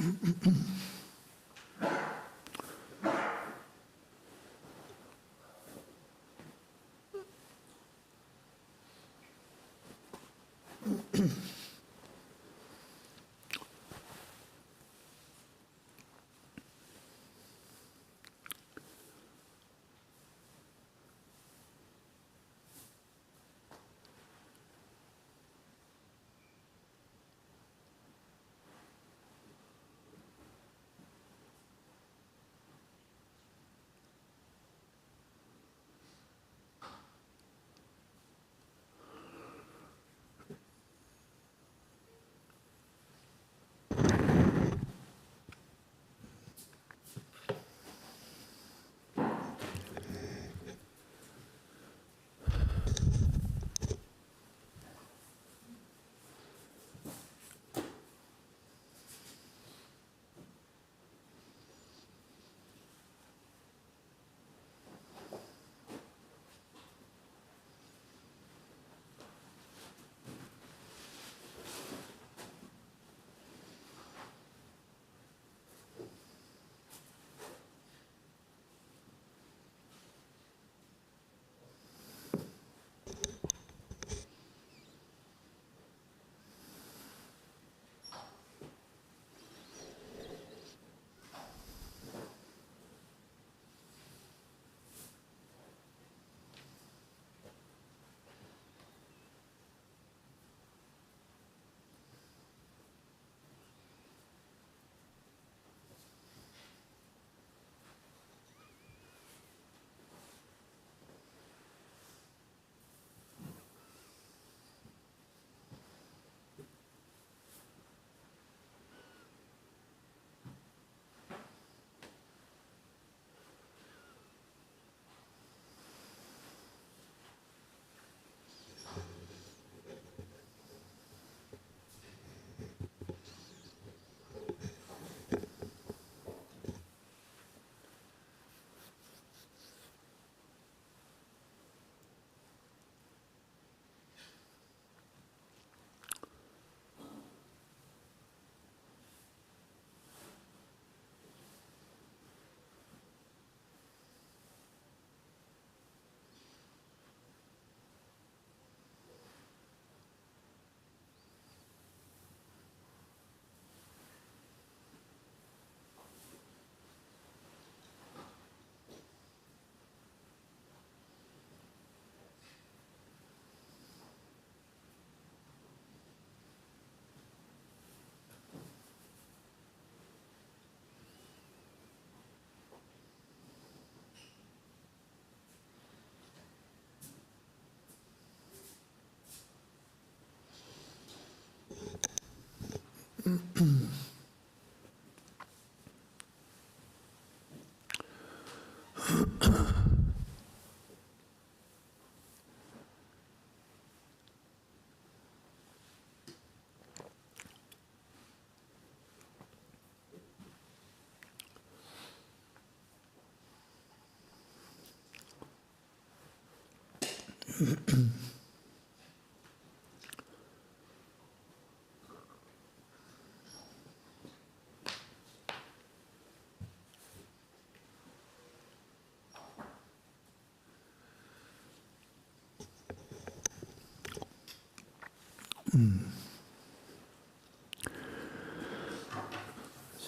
So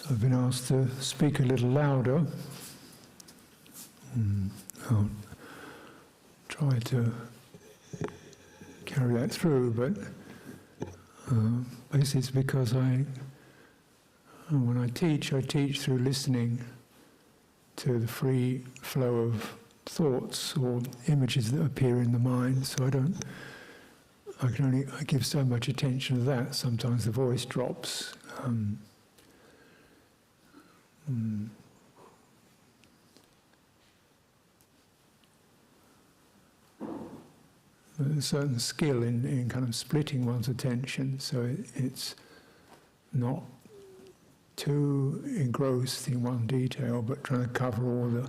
I've been asked to speak a little louder. I'll try to carry that through, but basically it's because when I teach through listening to the free flow of thoughts or images that appear in the mind. So I give so much attention to that. Sometimes the voice drops. There's a certain skill in kind of splitting one's attention, so it's not too engrossed in one detail, but trying to cover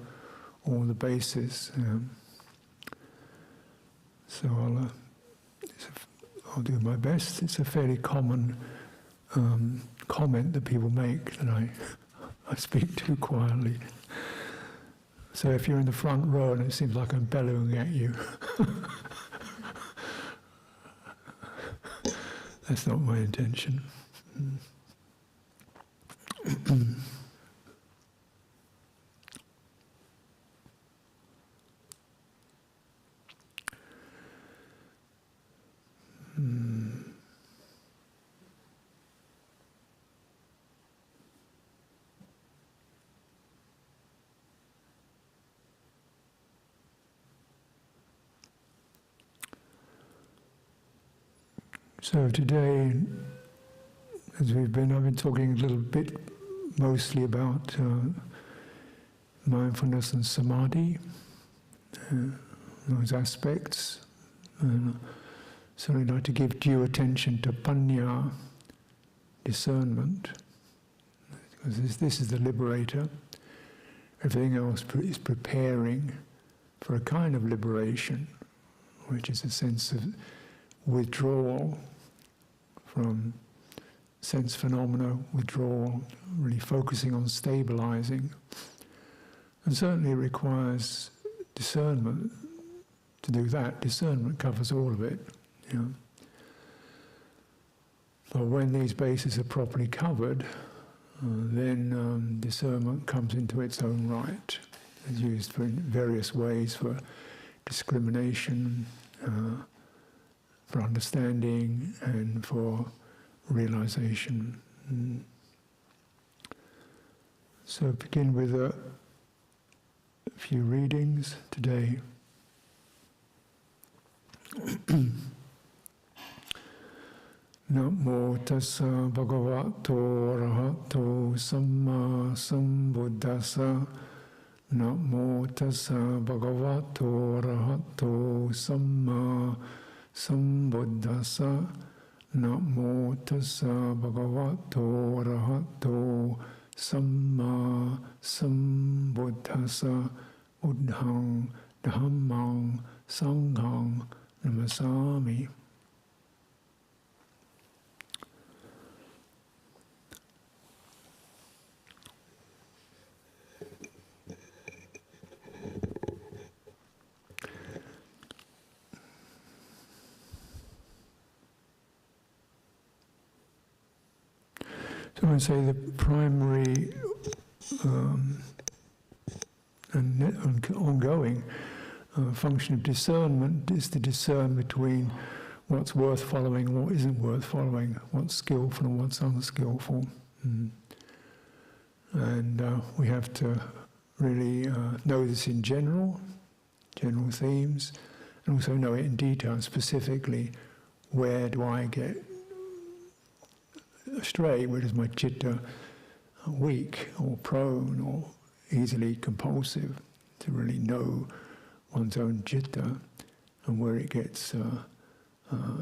all the bases. So I'll do my best. It's a fairly common comment that people make that I speak too quietly. So if you're in the front row and it seems like I'm bellowing at you, that's not my intention. So today, as I've been talking a little bit mostly about mindfulness and samadhi, those aspects. And so I'd like to give due attention to panya, discernment, because this is the liberator. Everything else is preparing for a kind of liberation, which is a sense of withdrawal from sense phenomena, withdrawal, really focusing on stabilizing. And certainly it requires discernment to do that. Discernment covers all of it. You know. But when these bases are properly covered, then discernment comes into its own right. It's used in various ways for discrimination, for understanding, and for realization. So begin with a few readings today. Namo tassa bhagavato arahato samma sambuddhassa. Namo tassa bhagavato arahato samma sambuddhassa. Namo tassa bhagavato arahato samma sambuddhassa. Buddhaṃ Dhammaṃ Sanghaṃ Namasami. So I say the primary and ongoing function of discernment is to discern between what's worth following and what isn't worth following, what's skillful and what's unskillful. And we have to really know this in general themes, and also know it in detail, specifically, where do I get astray, where does my citta weak or prone or easily compulsive, to really know one's own citta and where it gets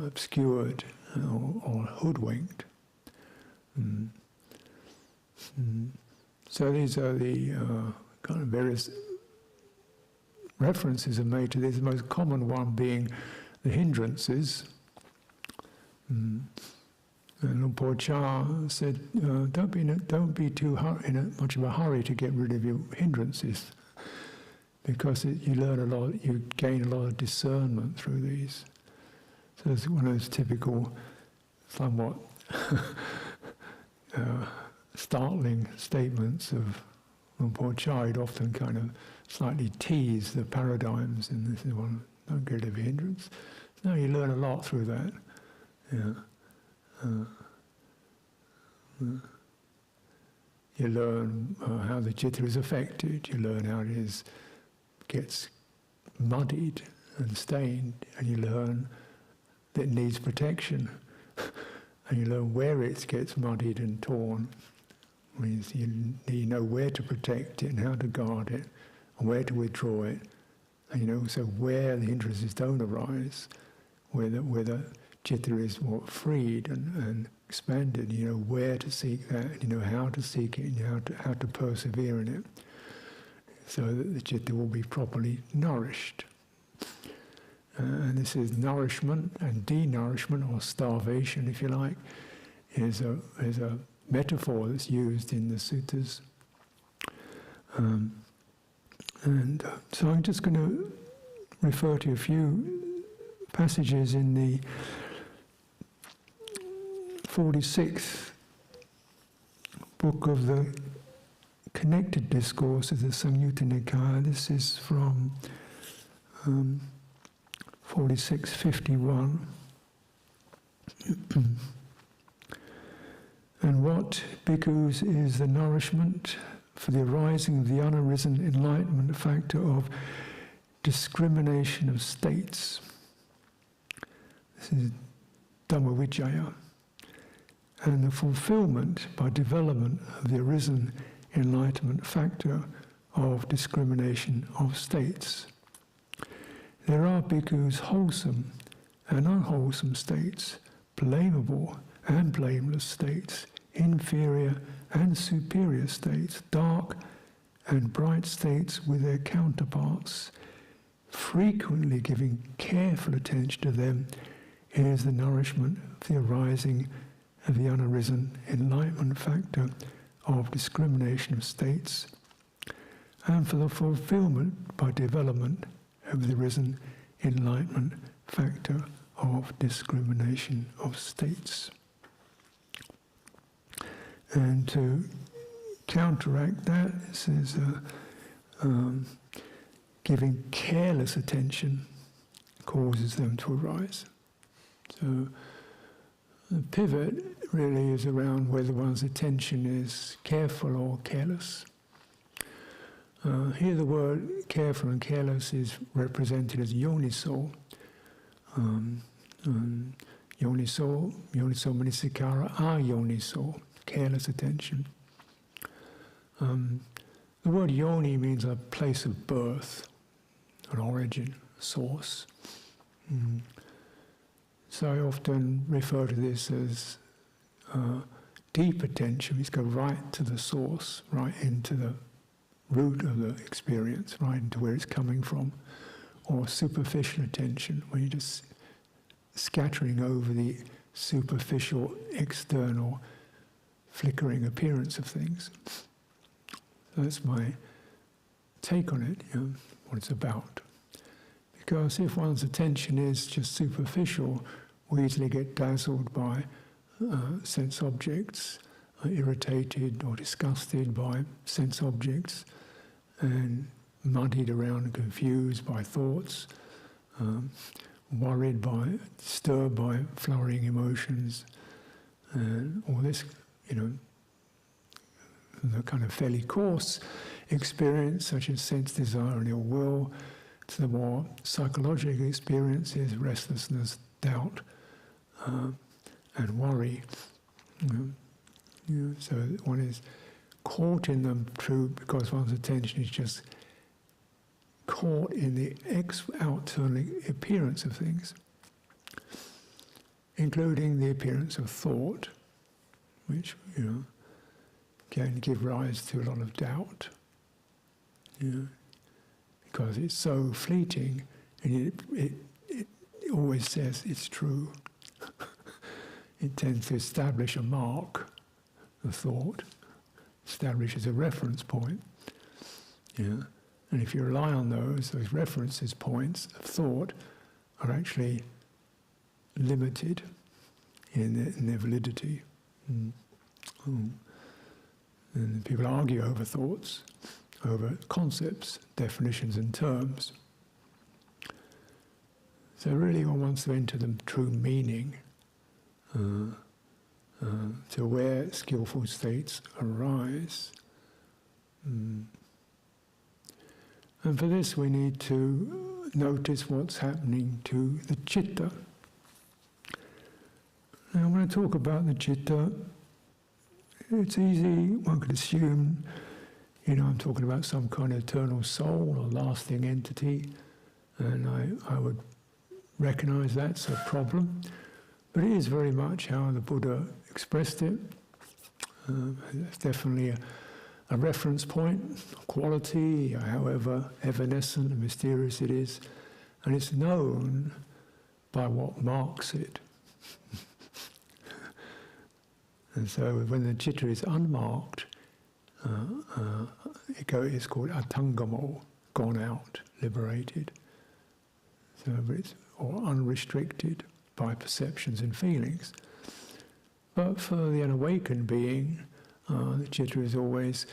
obscured or hoodwinked. So these are the kind of various references are made to this, the most common one being the hindrances. And Luang Por Chah said, don't be too in much of a hurry to get rid of your hindrances, because you learn a lot, you gain a lot of discernment through these. So it's one of those typical, somewhat startling statements of Luang Por Chah. He'd often kind of slightly tease the paradigms, and this is one, don't get rid of your hindrance. No, you learn a lot through that. Yeah. You learn how the citta is affected, you learn how it gets muddied and stained, and you learn that it needs protection, and you learn where it gets muddied and torn. Means you know where to protect it and how to guard it, and where to withdraw it, and you know also where the hindrances don't arise, where the citta is more freed and expanded. You know where to seek that, and you know how to seek it, and you know how to persevere in it, so that the citta will be properly nourished. And this is nourishment and denourishment, or starvation, if you like, is a metaphor that's used in the suttas. So I'm just going to refer to a few passages in the 46th book of the Connected Discourse of the Samyutta Nikaya. This is from 46:51. And what, bhikkhus, is the nourishment for the arising of the unarisen enlightenment factor of discrimination of states? This is Dhamma Vicaya. And the fulfillment by development of the arisen enlightenment factor of discrimination of states. There are bhikkhus wholesome and unwholesome states, blamable and blameless states, inferior and superior states, dark and bright states with their counterparts. Frequently giving careful attention to them is the nourishment of the arising of the unarisen enlightenment factor of discrimination of states, and for the fulfillment by development of the arisen enlightenment factor of discrimination of states. And to counteract that, it says giving careless attention causes them to arise. So the pivot really is around whether one's attention is careful or careless. Here the word careful and careless is represented as yoniso. Yoniso manasikara, ayoniso, careless attention. The word yoni means a place of birth, an origin, a source. So I often refer to this as deep attention. Means go right to the source, right into the root of the experience, right into where it's coming from. Or superficial attention, when you're just scattering over the superficial, external, flickering appearance of things. So that's my take on it, what it's about. Because if one's attention is just superficial, we easily get dazzled by sense objects, irritated or disgusted by sense objects, and muddied around and confused by thoughts, worried by, disturbed by flurrying emotions, and all this, the kind of fairly coarse experience, such as sense desire and ill will, to the more psychological experiences, restlessness, doubt, and worry. So one is caught in them because one's attention is just caught in the external appearance of things, including the appearance of thought, which can give rise to a lot of doubt, because it's so fleeting, and it always says it's true. It tends to establish a mark, the thought, establishes a reference point. And if you rely on those references points of thought are actually limited in their validity. And people argue over thoughts, over concepts, definitions and terms. So really one wants to enter the true meaning, to where skillful states arise. And for this we need to notice what's happening to the citta. Now when I talk about the citta, it's easy, one could assume, I'm talking about some kind of eternal soul or lasting entity, and I would recognize that's a problem. But it is very much how the Buddha expressed it. It's definitely a reference point, a quality, however evanescent and mysterious it is, and it's known by what marks it. And so when the citta is unmarked, it's called atangamo, gone out, liberated. So it's or unrestricted by perceptions and feelings. But for the unawakened being, the citta is always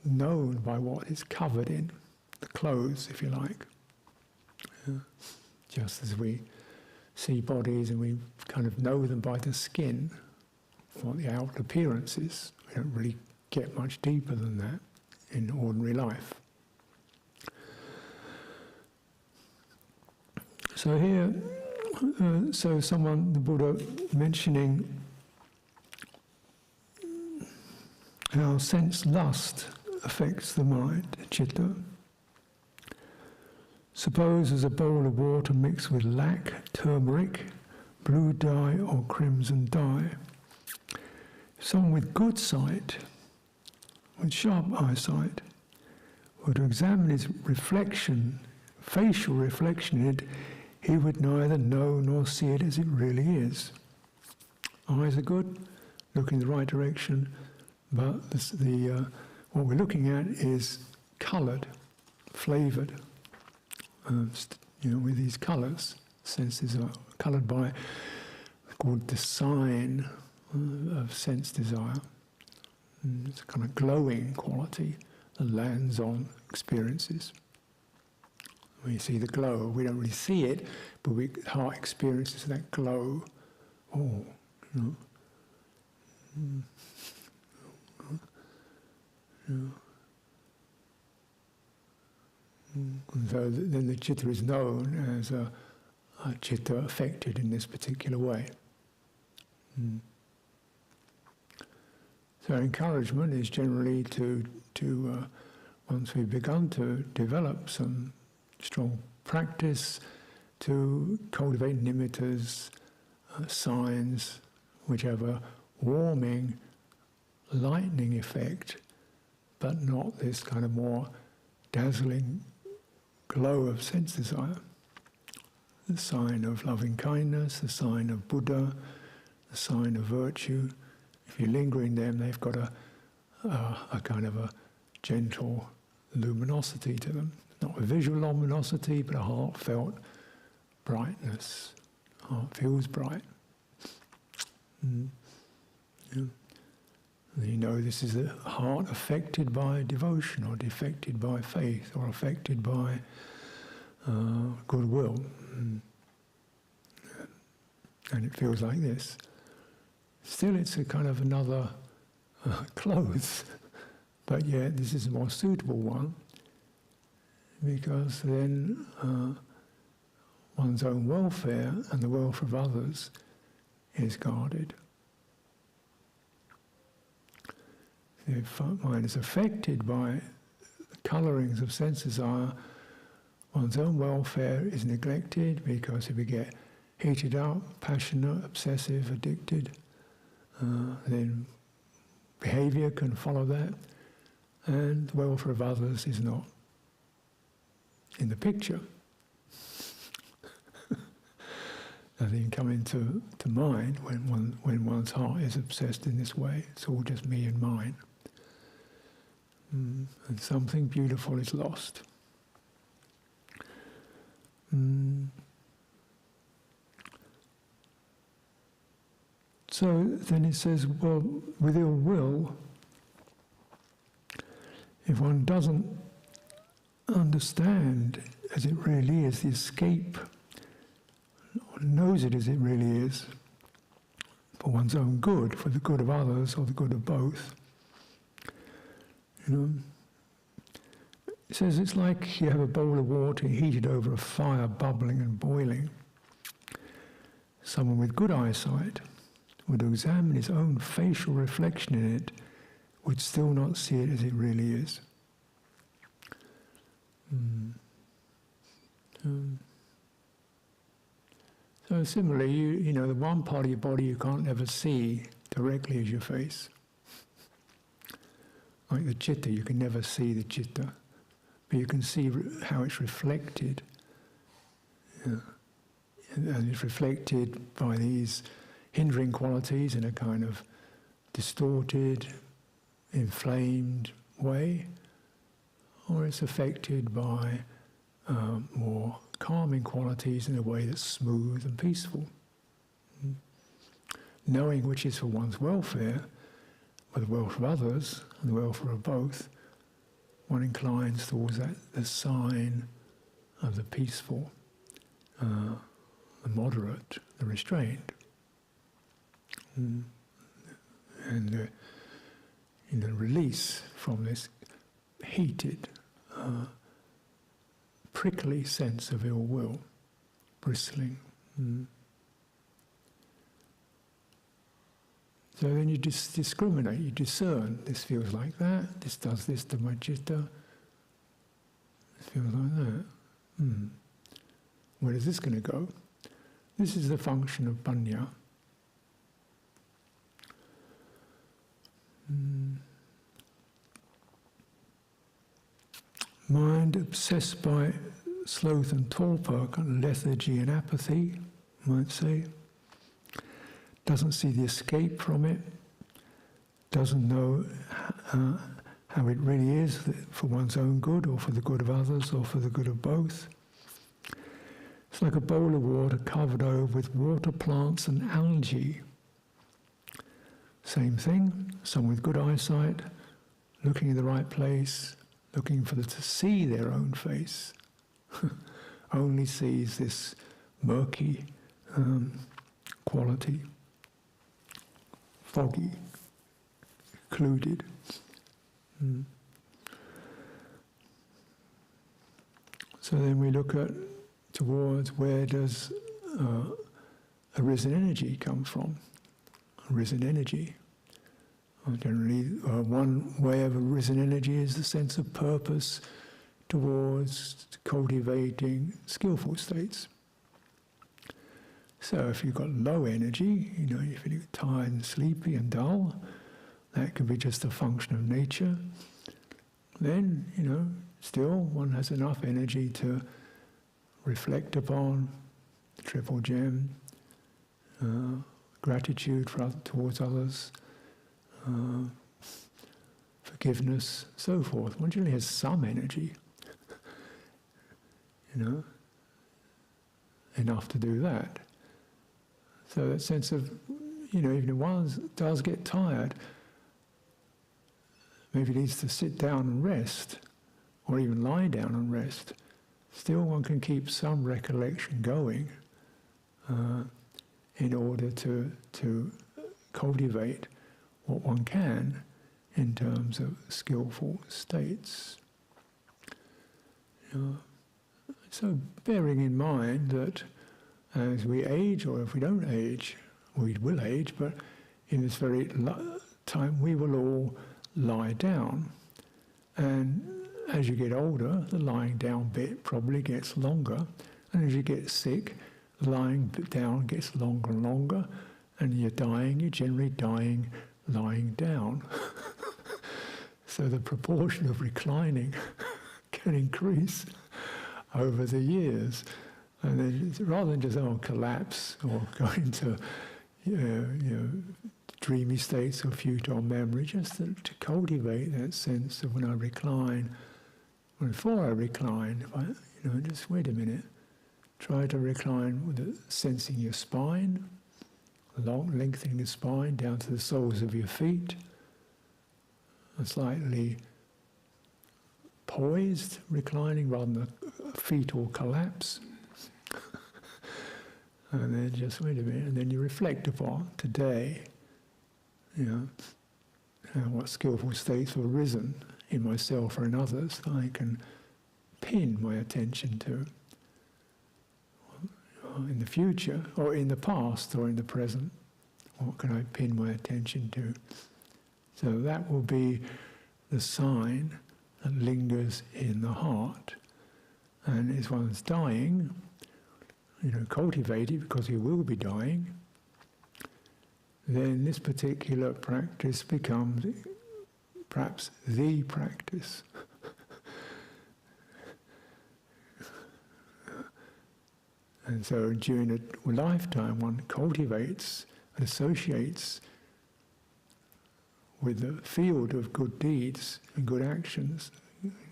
known by what it's covered in, the clothes, if you like. Just as we see bodies and we kind of know them by the skin, what the outer appearance is. We don't really get much deeper than that in ordinary life. So here, the Buddha mentioning how sense lust affects the mind, citta. Suppose there's a bowl of water mixed with lac, turmeric, blue dye or crimson dye. Someone with good sight, with sharp eyesight, were to examine his reflection, facial reflection in it, he would neither know nor see it as it really is. Eyes are good, look in the right direction, but what we're looking at is coloured, flavoured, with these colours. Senses are coloured by, called the sign of sense desire. It's a kind of glowing quality that lands on experiences. When you see the glow, we don't really see it, but heart experiences that glow. Oh, And so then the citta is known as a citta affected in this particular way. So encouragement is generally to once we've begun to develop some strong practice, to cultivate nimittas, signs, which have a warming, lightening effect, but not this kind of more dazzling glow of sense desire. The sign of loving kindness, the sign of Buddha, the sign of virtue. If you linger in them, they've got a kind of a gentle luminosity to them. Not a visual luminosity, but a heartfelt brightness. Heart feels bright. Yeah. You know, this is a heart affected by devotion, or affected by faith, or affected by goodwill. And it feels like this. Still, it's a kind of another clothes, but yet this is a more suitable one, because then one's own welfare and the welfare of others is guarded. If mind is affected by the colourings of sense desire, one's own welfare is neglected, because if we get heated up, passionate, obsessive, addicted, then behaviour can follow that, and the welfare of others is not in the picture. Nothing coming to mind when one's heart is obsessed in this way. It's all just me and mine. And something beautiful is lost. So then it says, well, with ill will, if one doesn't understand as it really is the escape, or knows it as it really is, for one's own good, for the good of others or the good of both, it says it's like you have a bowl of water heated over a fire, bubbling and boiling. Someone with good eyesight would examine his own facial reflection in it, would still not see it as it really is. So similarly, you know, the one part of your body you can't ever see directly as your face. Like the citta, you can never see the citta, but you can see how it's reflected. And it's reflected by these hindering qualities in a kind of distorted, inflamed way, or it's affected by more calming qualities in a way that's smooth and peaceful. Knowing which is for one's welfare, or the welfare of others, and the welfare of both, one inclines towards that, the sign of the peaceful, the moderate, the restrained. And the release from this heated, prickly sense of ill will, bristling. So then you discriminate, you discern, this feels like that, this does this to my citta, this feels like that. Where is this going to go? This is the function of panya. Mind obsessed by sloth and torpor, kind of lethargy and apathy, you might say, doesn't see the escape from it, doesn't know how it really is for one's own good or for the good of others or for the good of both. It's like a bowl of water covered over with water plants and algae. Same thing, someone with good eyesight, looking in the right place, looking to see their own face, only sees this murky quality, foggy, occluded. So then we look towards where does arisen energy come from? Arisen energy. Generally, one way of arisen energy is the sense of purpose towards cultivating skillful states. So if you've got low energy, you're feeling tired and sleepy and dull, that could be just a function of nature. Then, still one has enough energy to reflect upon the triple gem, gratitude towards others, forgiveness, so forth. One generally has some energy, enough to do that. So that sense of, even if one does get tired, maybe needs to sit down and rest, or even lie down and rest, still one can keep some recollection going in order to cultivate what one can in terms of skillful states. So bearing in mind that as we age, or if we don't age, we will age, but in this very time we will all lie down. And as you get older, the lying down bit probably gets longer. And as you get sick, the lying down gets longer and longer. And you're generally dying lying down. So the proportion of reclining can increase over the years. And then rather than just collapse or go into dreamy states of futile memory, just to cultivate that sense of when I recline, before I recline, just wait a minute, try to recline with sensing your spine, lengthening the spine down to the soles of your feet, slightly poised, reclining rather than a fetal collapse. And then just wait a minute, and then you reflect upon today, what skillful states have arisen in myself or in others that I can pin my attention to in the future, or in the past, or in the present. What can I pin my attention to? So that will be the sign that lingers in the heart. And as one's dying, cultivate it, because you will be dying, then this particular practice becomes perhaps the practice. And so during a lifetime one cultivates it associates with the field of good deeds and good actions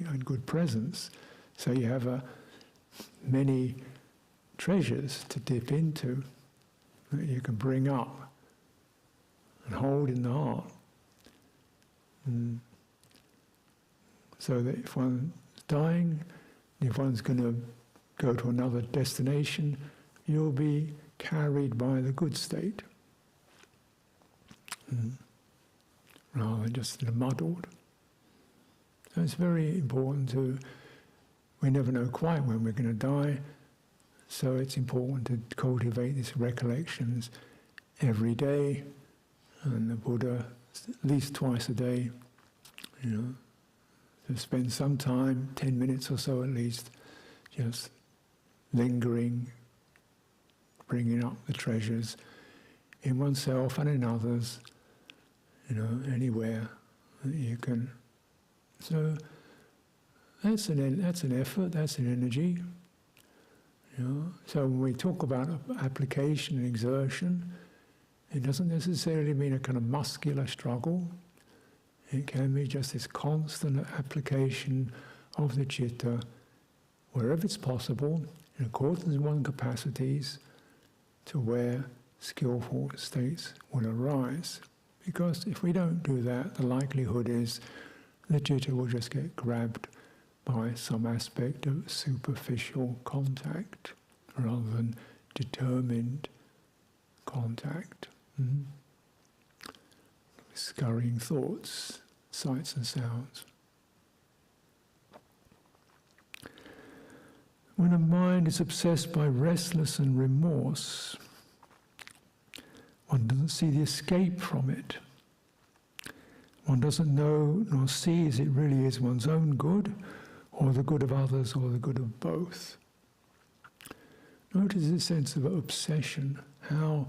and good presence. So you have many treasures to dip into that you can bring up and hold in the heart. So that if one's dying, if one's going to go to another destination, you'll be carried by the good state, rather than just muddled. So it's very important we never know quite when we're going to die, so it's important to cultivate these recollections every day, and the Buddha at least twice a day, to spend some time, 10 minutes or so at least, just lingering, bringing up the treasures in oneself and in others, anywhere that you can. So that's an effort, that's an energy. So when we talk about application and exertion, it doesn't necessarily mean a kind of muscular struggle. It can be just this constant application of the citta, wherever it's possible, in accordance with one's capacities, to where skillful states will arise. Because if we don't do that, the likelihood is the citta will just get grabbed by some aspect of superficial contact rather than determined contact. Scurrying thoughts, sights and sounds. When a mind is obsessed by restless and remorse, one doesn't see the escape from it. One doesn't know nor see as it really is one's own good, or the good of others, or the good of both. Notice this sense of obsession, how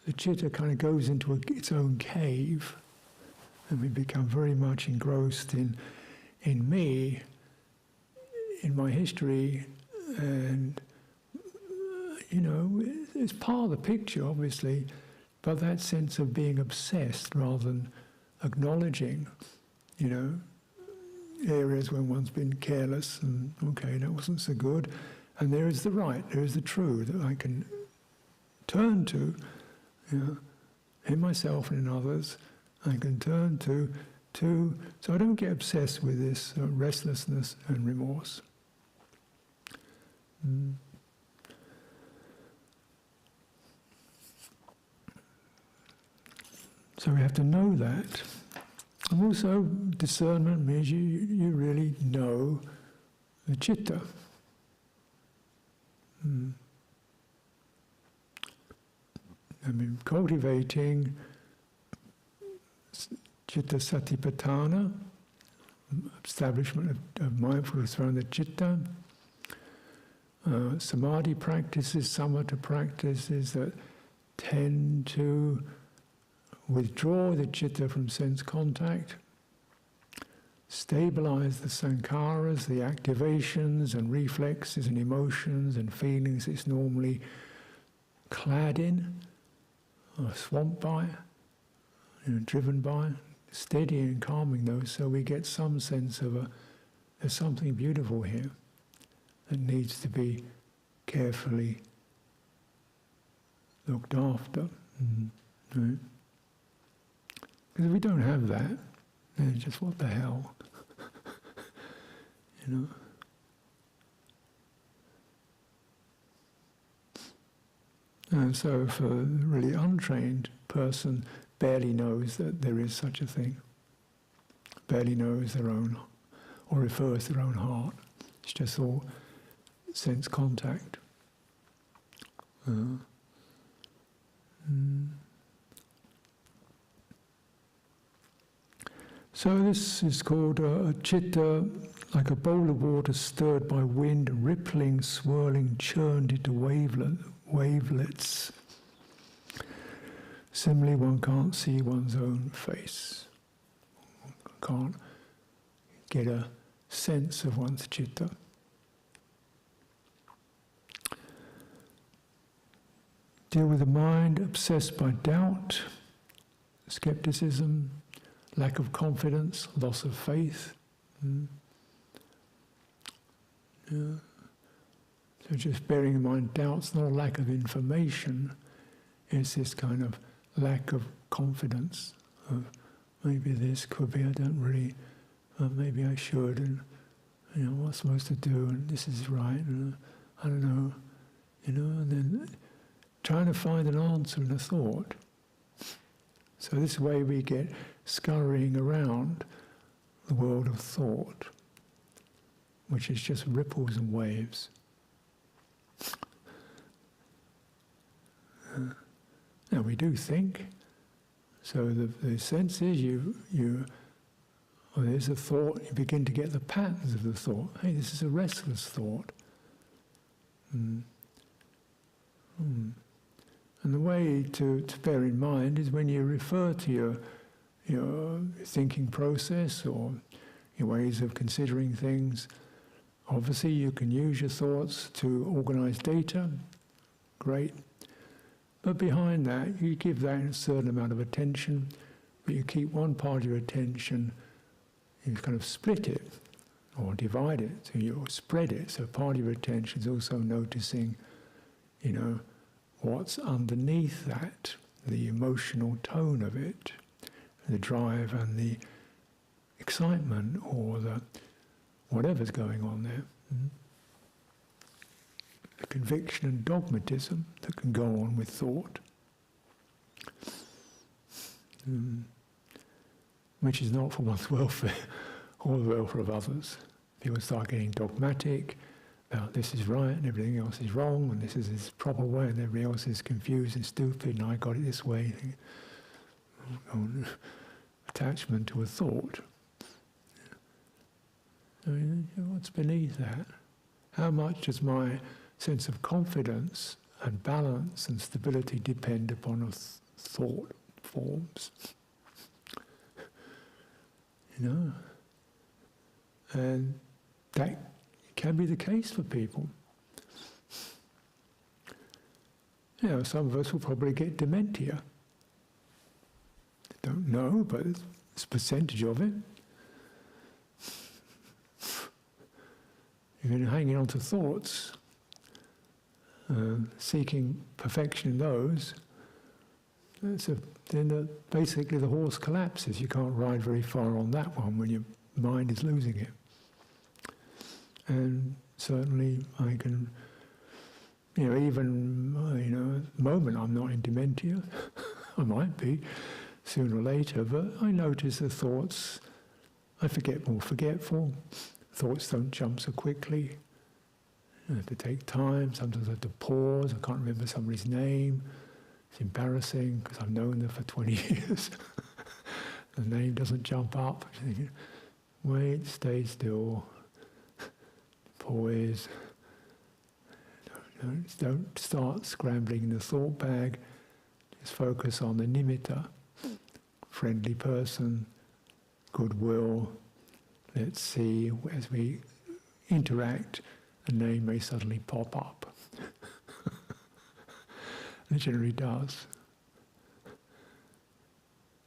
the citta kind of goes into its own cave, and we become very much engrossed in me, in my history, and it's part of the picture, obviously, but that sense of being obsessed rather than acknowledging, areas when one's been careless and, okay, that wasn't so good, and there is the right, there is the true that I can turn to, in myself and in others. I can turn to, so I don't get obsessed with this restlessness and remorse. So we have to know that. And also, discernment means you really know the citta. Cultivating citta satipatthana, establishment of mindfulness around the citta. Samadhi practices, samatha practices that tend to withdraw the citta from sense contact, stabilize the sankharas, the activations and reflexes and emotions and feelings it's normally clad in, or swamped by, driven by, steadying and calming those, so we get some sense of there's something beautiful here that needs to be carefully looked after. Right? Because if we don't have that, then it's just what the hell, And so for a really untrained person, barely knows that there is such a thing, barely knows their own, or refers to their own heart. It's just all sense contact. So this is called a citta, like a bowl of water stirred by wind, rippling, swirling, churned into wavelets. Similarly, one can't see one's own face. One can't get a sense of one's citta. deal with the mind obsessed by doubt, skepticism, lack of confidence, loss of faith. Yeah. So just bearing in mind, doubt's not a lack of information, it's this kind of lack of confidence of maybe this could be, I don't really, maybe I should, and what I'm supposed to do, and this is right, and I don't know, and then trying to find an answer in a thought. So this way we get scurrying around the world of thought, which is just ripples and waves. Now we do think, so the sense is there's a thought, you begin to get the patterns of the thought. Hey, this is a restless thought. And the way to bear in mind is when you refer to your thinking process or your ways of considering things. Obviously, you can use your thoughts to organize data. Great. But behind that, you give that a certain amount of attention, but you keep one part of your attention, you kind of split it or divide it, so you spread it. So part of your attention is also noticing, what's underneath that, the emotional tone of it, the drive and the excitement or the whatever's going on there. The conviction and dogmatism that can go on with thought, which is not for one's welfare or the welfare of others. People start getting dogmatic about this is right and everything else is wrong, and this is this proper way and everything else is confused and stupid and I got it this way. Attachment to a thought. What's beneath that? How much does my sense of confidence and balance and stability depend upon thought forms? And that can be the case for people. Some of us will probably get dementia. I don't know, but it's a percentage of it. You've been hanging on to thoughts, seeking perfection in those, then basically the horse collapses. You can't ride very far on that one when your mind is losing it. And certainly I can, even, at the moment I'm not in dementia. I might be sooner or later, but I notice the thoughts, I get more forgetful. Thoughts don't jump so quickly. I have to take time. Sometimes I have to pause. I can't remember somebody's name. It's embarrassing because I've known them for 20 years. The name doesn't jump up. I'm thinking, wait, stay still, poise. Don't start scrambling in the thought bag. Just focus on the nimitta, friendly person, goodwill. Let's see, as we interact, a name may suddenly pop up. And it generally does.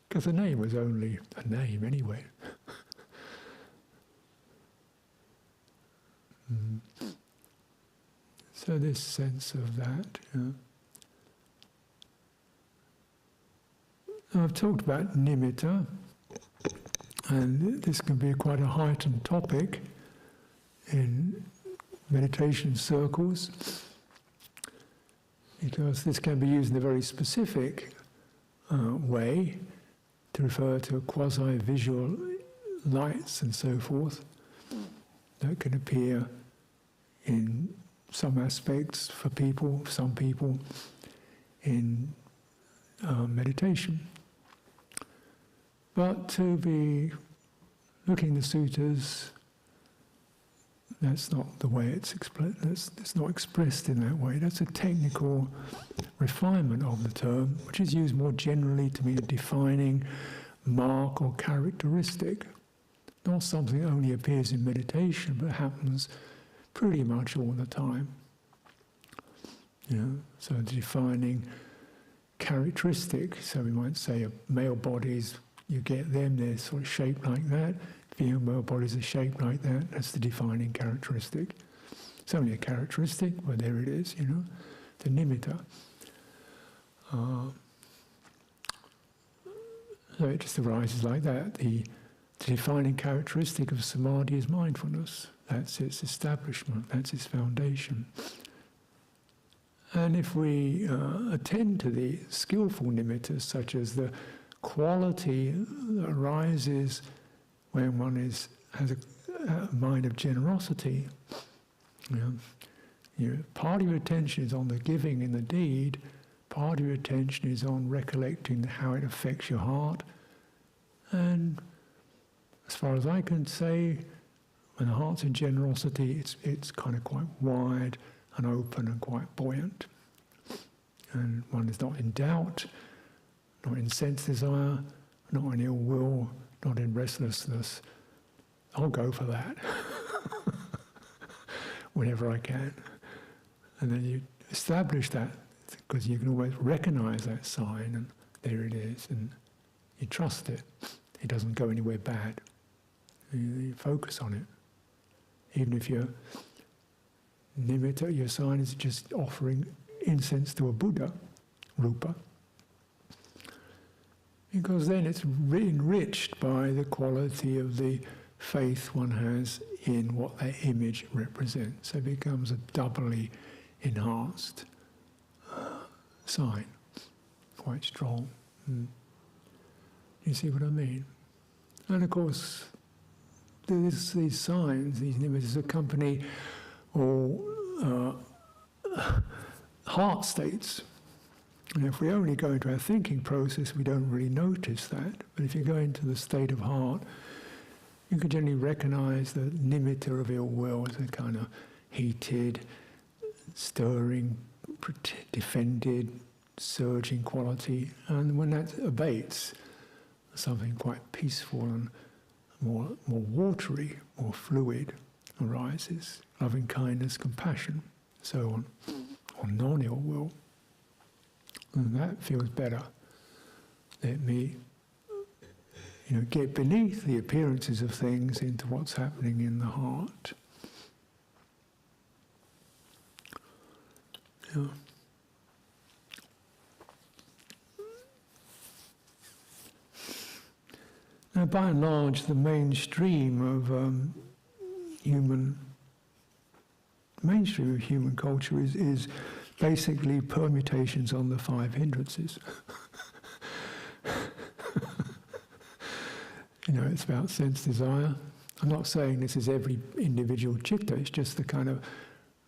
Because the name was only a name anyway. So this sense of that. I've talked about nimitta. And this can be quite a heightened topic in meditation circles, because this can be used in a very specific way to refer to quasi-visual lights and so forth that can appear in some aspects for people, some people, in meditation. But to be looking at the suttas, that's not the way it's explained. It's not expressed in that way. That's a technical refinement of the term, which is used more generally to mean a defining mark or characteristic. Not something that only appears in meditation, but happens pretty much all the time. So the defining characteristic, so we might say male bodies, you get them, they're sort of shaped like that. Female bodies are shaped like that. That's the defining characteristic. It's only a characteristic, but there it is, the nimitta. So it just arises like that. The defining characteristic of samadhi is mindfulness. That's its establishment, that's its foundation. And if we attend to the skillful nimittas, such as the quality that arises when one has a mind of generosity, part of your attention is on the giving in the deed, part of your attention is on recollecting how it affects your heart. And as far as I can say, when the heart's in generosity, it's kind of quite wide and open and quite buoyant. And one is not in doubt, not in sense desire, not in ill will, not in restlessness. I'll go for that whenever I can. And then you establish that, because you can always recognize that sign, and there it is, and you trust it. It doesn't go anywhere bad. You focus on it. Even if your nimitta, your sign is just offering incense to a Buddha, rupa. Because then it's enriched by the quality of the faith one has in what that image represents. So it becomes a doubly enhanced sign, quite strong. You see what I mean? And of course, these signs, these images accompany all heart states. And if we only go into our thinking process, we don't really notice that. But if you go into the state of heart, you can generally recognize the nimitta of ill will as a kind of heated, stirring, defended, surging quality. And when that abates, something quite peaceful and more watery, more fluid arises. Loving kindness, compassion, so on. Or non-ill will. And that feels better. Let me, get beneath the appearances of things into what's happening in the heart. Yeah. Now, by and large, the mainstream of human culture is basically permutations on the 5 hindrances. It's about sense desire. I'm not saying this is every individual citta, it's just the kind of,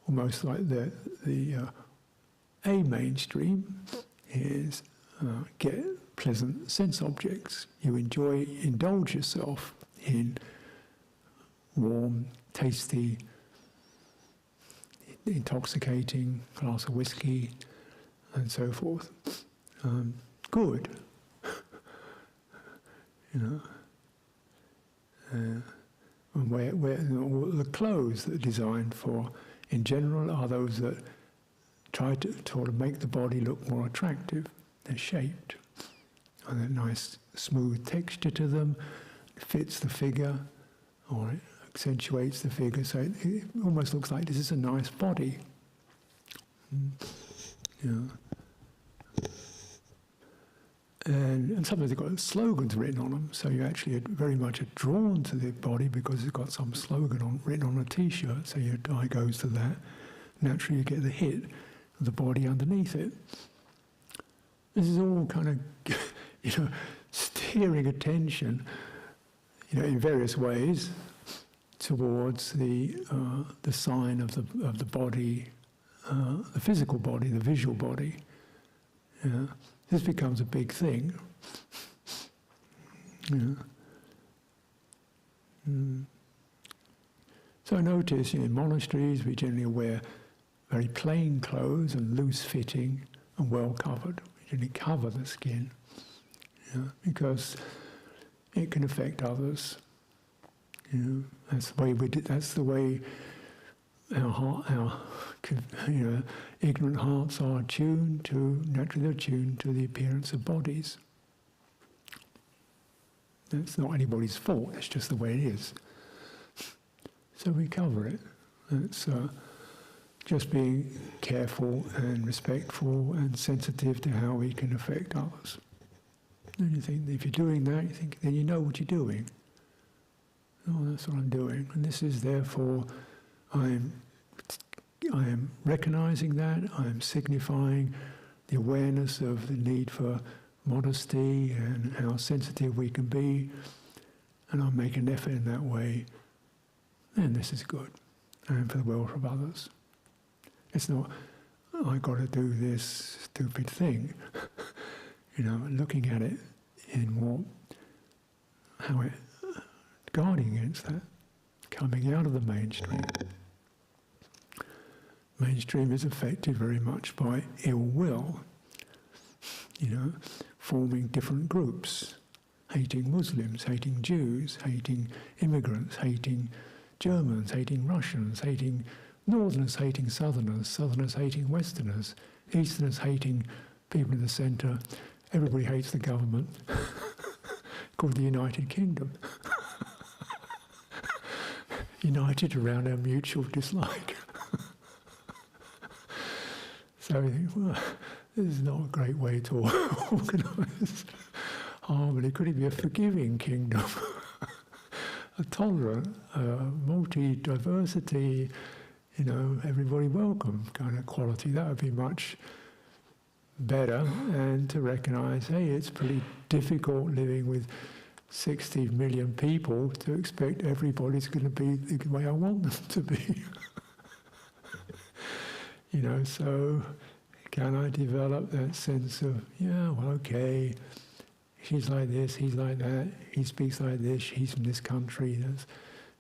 almost like the a mainstream is get pleasant sense objects. You indulge yourself in warm, tasty, intoxicating glass of whiskey, and so forth. Good. Where the clothes that are designed for, in general, are those that try to sort of make the body look more attractive. They're shaped, and a nice smooth texture to them. It fits the figure, or it accentuates the figure, so it almost looks like this is a nice body. And sometimes they've got slogans written on them, so you actually very much are drawn to the body because it's got some slogan written on a t-shirt, so your eye goes to that. Naturally you get the hit of the body underneath it. This is all kind of, steering attention, in various ways towards the sign of the body, the physical body, the visual body. This becomes a big thing. So I notice in monasteries we generally wear very plain clothes and loose fitting and well covered. We generally cover the skin, because it can affect others. That's the way our ignorant hearts are naturally they're tuned to the appearance of bodies. It's not anybody's fault, it's just the way it is. So we cover it. It's just being careful and respectful and sensitive to how we can affect others. And you think, if you're doing that, you think, then you know what you're doing. Oh, that's what I'm doing. And this is therefore, I am recognizing that, I am signifying the awareness of the need for modesty and how sensitive we can be, and I'll make an effort in that way, and this is good, and for the welfare of others. It's not, I got to do this stupid thing. Looking at it in how it, guarding against that, coming out of the mainstream. Mainstream is affected very much by ill will, forming different groups, hating Muslims, hating Jews, hating immigrants, hating Germans, hating Russians, hating Northerners, hating Southerners, Southerners hating Westerners, Easterners hating people in the centre. Everybody hates the government, called the United Kingdom. United around our mutual dislike. So we think, well, this is not a great way to organise harmony. Could it be a forgiving kingdom? A tolerant, multi-diversity, everybody welcome kind of quality. That would be much better. And to recognise, hey, it's pretty difficult living with 60 million people to expect everybody's going to be the way I want them to be. So can I develop that sense of, okay, she's like this, he's like that, he speaks like this, she's from this country.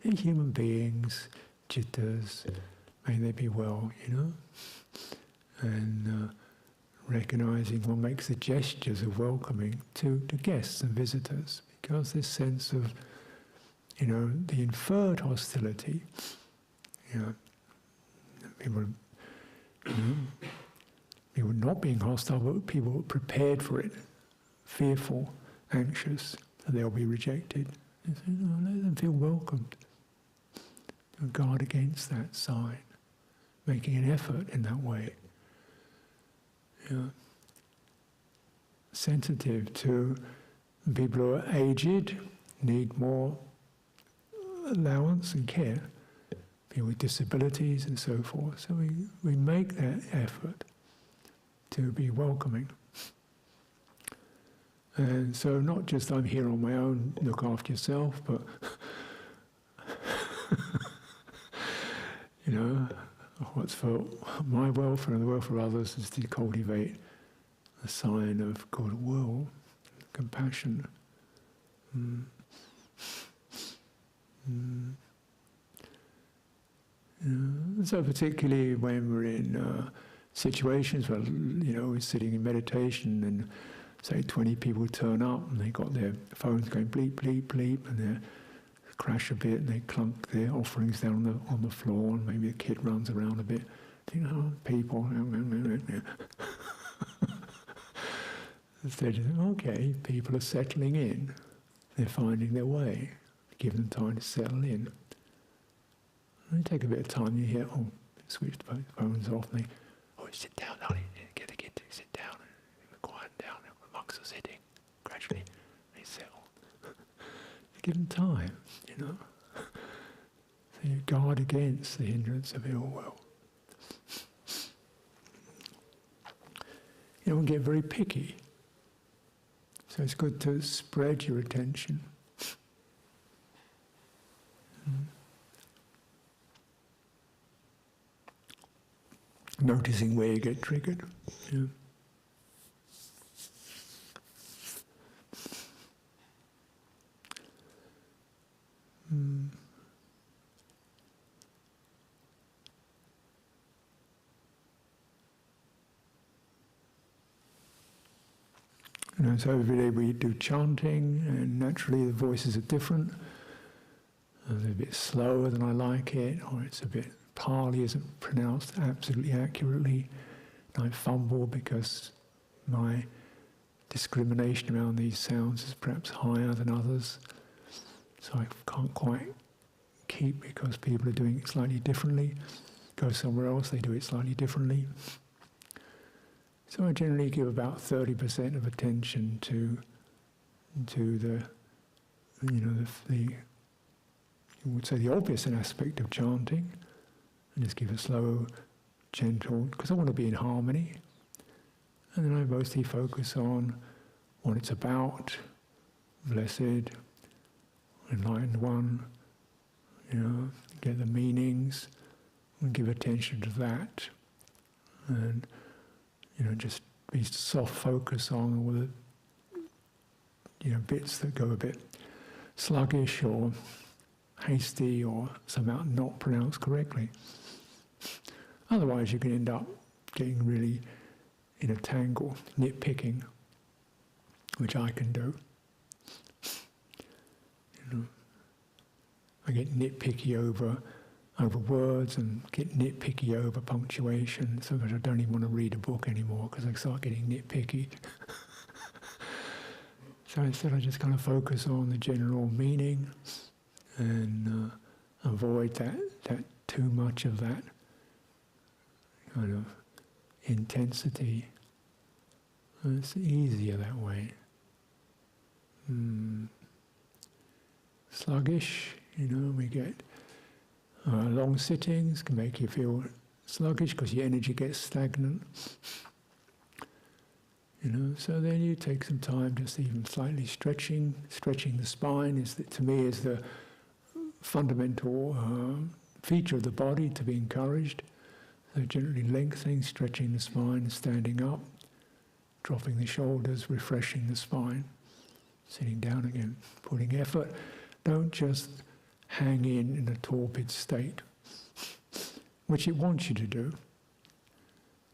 They're human beings, Chithurst, may they be well, And recognising one makes the gestures of welcoming to guests and visitors, because this sense of, the inferred hostility, people not being hostile, but people prepared for it, fearful, anxious that they'll be rejected. And so, let them feel welcomed. And guard against that sign, making an effort in that way. Sensitive to people who are aged, need more allowance and care, people with disabilities and so forth. So we make that effort to be welcoming. And so not just I'm here on my own, look after yourself, but what's for my welfare and the welfare of others is to cultivate a sign of goodwill, compassion. So particularly when we're in situations where, we're sitting in meditation and say 20 people turn up and they got their phones going bleep, bleep, bleep, and they crash a bit and they clunk their offerings down on the floor, and maybe a kid runs around a bit. People. Instead, okay, people are settling in. They're finding their way. Give them time to settle in. And take a bit of time, you hear, switch the phones off, and they, sit down, darling, get the kid to sit down, and quiet down, the monks are sitting, gradually they settle. Give them time, So you guard against the hindrance of ill will. You don't get very picky. So it's good to spread your attention. Noticing where you get triggered. So every day we do chanting, and naturally the voices are different. They're a bit slower than I like it, or it's a bit Pali isn't pronounced absolutely accurately. I fumble because my discrimination around these sounds is perhaps higher than others. So I can't quite keep because people are doing it slightly differently. Go somewhere else, they do it slightly differently. So I generally give about 30% of attention to the, you would say the obvious aspect of chanting, and just give a slow, gentle, because I want to be in harmony. And then I mostly focus on what it's about, blessed, enlightened one, get the meanings, and give attention to that. And, just be soft focus on all the, bits that go a bit sluggish or hasty or somehow not pronounced correctly. Otherwise you can end up getting really in a tangle, nitpicking, which I can do. I get nitpicky over words and get nitpicky over punctuation, so that I don't even want to read a book anymore because I start getting nitpicky. So instead I just kind of focus on the general meaning and avoid that too much of that kind of intensity. And it's easier that way. Sluggish, we get long sittings can make you feel sluggish because your energy gets stagnant. So then you take some time just even slightly stretching the spine to me is the fundamental feature of the body to be encouraged. So gently lengthening, stretching the spine, standing up, dropping the shoulders, refreshing the spine, sitting down again, putting effort. Don't just hang in a torpid state, which it wants you to do.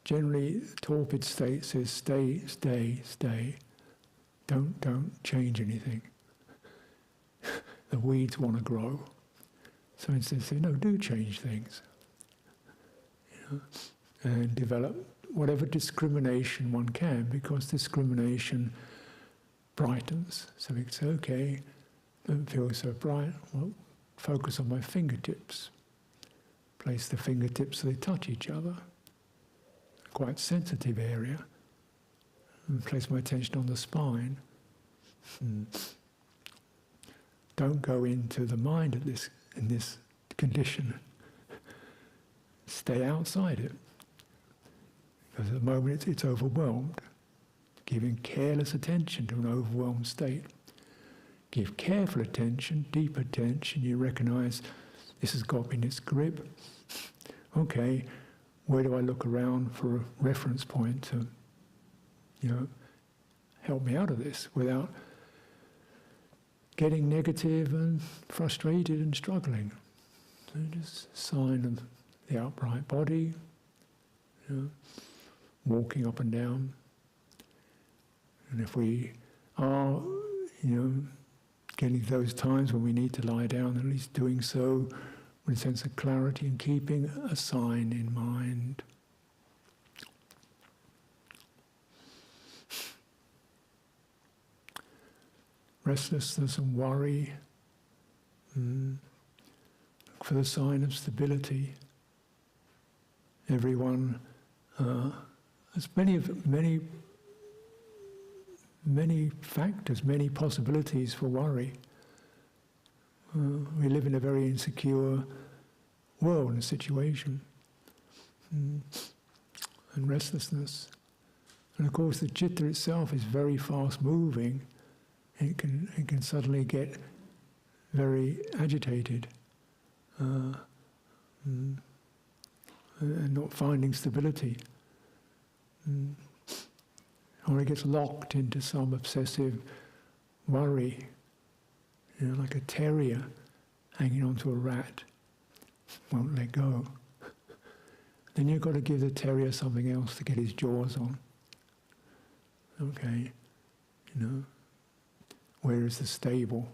Generally, torpid state says stay, stay, stay. Don't change anything. The weeds want to grow. So instead say, no, do change things. And develop whatever discrimination one can, because discrimination brightens. So we can say, okay, don't feel so bright. Well, focus on my fingertips. Place the fingertips so they touch each other. Quite sensitive area. And place my attention on the spine. Don't go into the mind in this condition. Stay outside it. Because at the moment it's overwhelmed. Giving careless attention to an overwhelmed state. Give careful attention, deep attention. You recognize this has got me in its grip. Okay, where do I look around for a reference point to, help me out of this without getting negative and frustrated and struggling? So just a sign of the upright body, walking up and down. And if we are, getting those times when we need to lie down, at least doing so with a sense of clarity and keeping a sign in mind. Restlessness and worry, look for the sign of stability. Everyone has many factors, many possibilities for worry. We live in a very insecure world and situation, and restlessness. And of course the citta itself is very fast moving. It can suddenly get very agitated and not finding stability. Or it gets locked into some obsessive worry, like a terrier hanging onto a rat, won't let go. Then you've got to give the terrier something else to get his jaws on. Okay, where is the stable?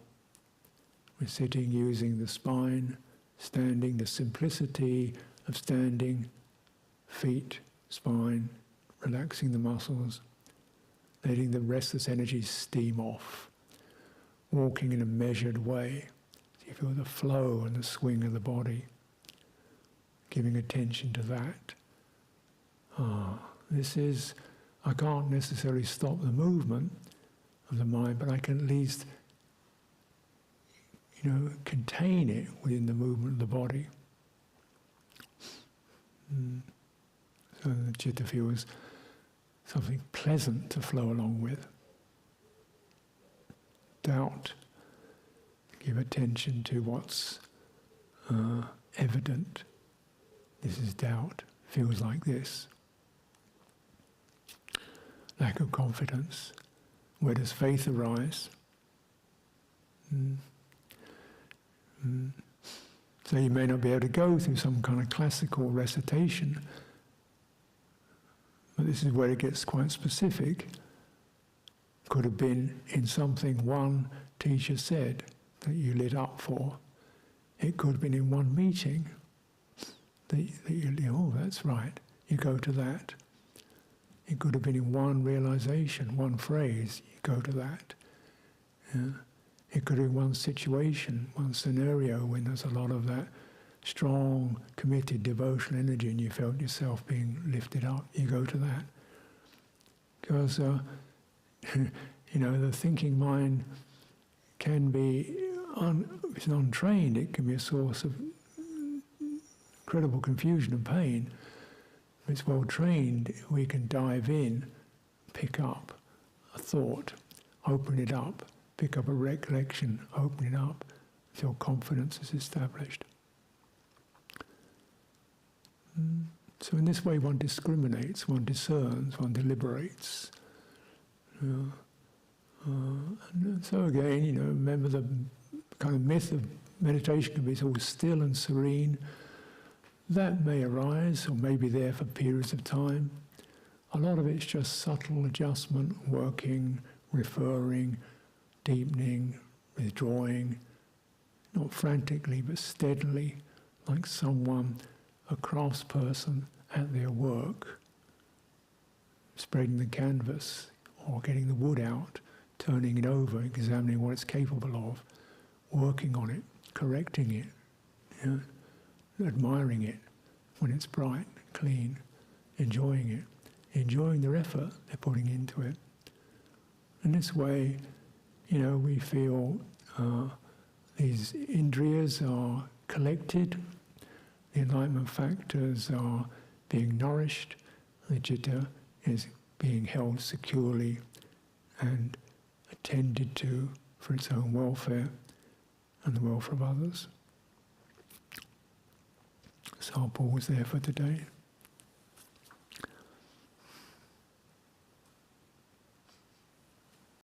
We're sitting using the spine, standing, the simplicity of standing, feet, spine, relaxing the muscles, letting the restless energies steam off, walking in a measured way. So you feel the flow and the swing of the body, giving attention to that. I can't necessarily stop the movement of the mind, but I can at least, contain it within the movement of the body. So the citta feels something pleasant to flow along with. Doubt, give attention to what's evident. This is doubt, feels like this. Lack of confidence. Where does faith arise? So you may not be able to go through some kind of classical recitation, but this is where it gets quite specific. Could have been in something one teacher said that you lit up for. It could have been in one meeting that you, that's right, you go to that. It could have been in one realization, one phrase, you go to that. Yeah. It could have been one situation, one scenario when there's a lot of that strong, committed, devotional energy and you felt yourself being lifted up, you go to that. Because, the thinking mind can be, if it's untrained, it can be a source of incredible confusion and pain. If it's well trained, we can dive in, pick up a thought, open it up, pick up a recollection, open it up, until confidence is established. So in this way one discriminates, one discerns, one deliberates. And so again, remember the kind of myth of meditation can be it's always still and serene. That may arise or may be there for periods of time. A lot of it's just subtle adjustment, working, referring, deepening, withdrawing, not frantically but steadily, like someone, a craftsperson at their work, spreading the canvas or getting the wood out, turning it over, examining what it's capable of, working on it, correcting it, admiring it when it's bright, clean, enjoying their effort they're putting into it. In this way, we feel these indriyas are collected, the enlightenment factors are being nourished, the citta is being held securely and attended to for its own welfare and the welfare of others. So I'll pause there for today.